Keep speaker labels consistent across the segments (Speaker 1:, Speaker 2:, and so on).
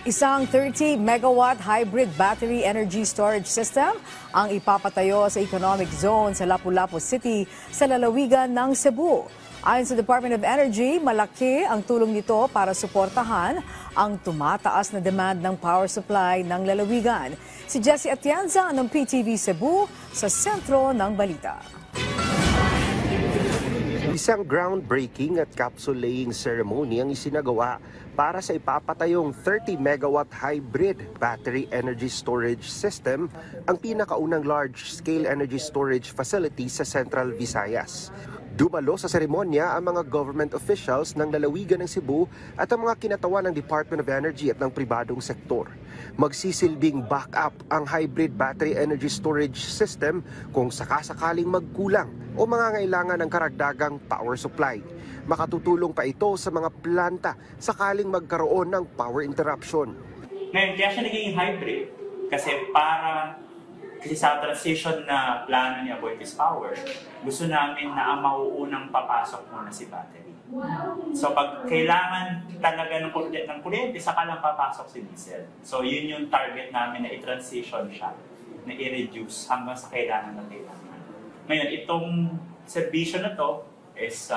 Speaker 1: Isang 30-megawatt hybrid battery energy storage system ang ipapatayo sa economic zone sa Lapu-Lapu City sa lalawigan ng Cebu. Ayon sa Department of Energy, malaki ang tulong nito para suportahan ang tumataas na demand ng power supply ng lalawigan. Si Jessie Atienza ng PTV Cebu sa sentro ng balita.
Speaker 2: Isang groundbreaking at capsule laying ceremony ang isinagawa para sa ipapatayong 30-megawatt hybrid battery energy storage system, ang pinakaunang large-scale energy storage facility sa Central Visayas. Dumalo sa seremonya ang mga government officials ng lalawigan ng Cebu at ang mga kinatawan ng Department of Energy at ng pribadong sektor. Magsisilbing backup ang hybrid battery energy storage system kung sakasakaling magkulang o mangangailangan ng karagdagang power supply. Makatutulong pa ito sa mga planta sakaling magkaroon ng power interruption.
Speaker 3: Ngayon, kaya siya naging hybrid kasi sa transition na plano ni Aboitiz Power, gusto namin na ang mauunang papasok muna si battery. So pag kailangan talaga ng kuryente, saka lang papasok si diesel. So yun yung target namin na i-transition siya, na i-reduce hanggang sa kailangan na kailangan. Ngayon, itong servisyo na to is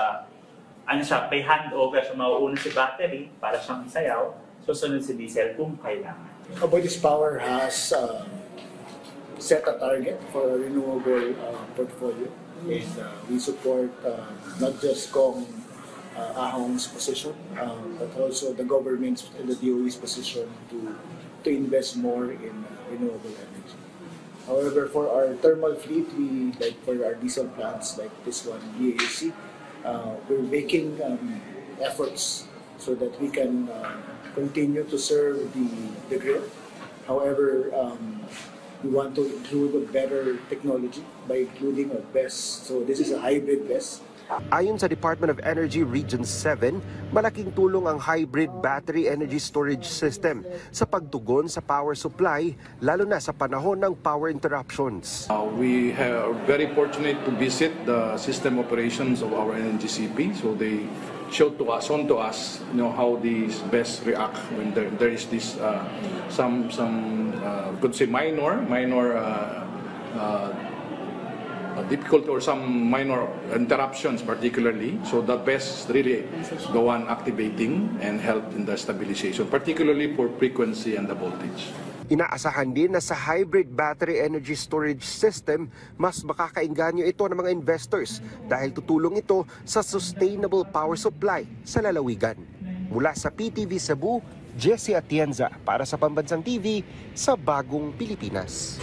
Speaker 3: may handover, so mauuna si battery para siyang sayaw, susunod si diesel kung kailangan.
Speaker 4: Aboitiz Power has set a target for a renewable portfolio, and we support not just Kong Ahong's position, but also the government's and the DOE's position to invest more in renewable energy. However, for our thermal fleet, like for our diesel plants like this one, BAC, we're making efforts so that we can continue to serve the grid. However, we want to include a better technology by including a BESS. So this is a hybrid BESS.
Speaker 2: Ayon sa Department of Energy Region 7, malaking tulong ang hybrid battery energy storage system sa pagtugon sa power supply, lalo na sa panahon ng power interruptions.
Speaker 5: We are very fortunate to visit the system operations of our NNGCP, so they showed to us, how these BESS react when there is this could say minor difficulty or some minor interruptions particularly. So the BESS really go on activating and help in the stabilization, particularly for frequency and the voltage.
Speaker 2: Inaasahan din na sa hybrid battery energy storage system, mas makakainganyo ito ng mga investors dahil tutulong ito sa sustainable power supply sa lalawigan. Mula sa PTV Cebu, Jessie Atienza para sa Pambansang TV sa Bagong Pilipinas.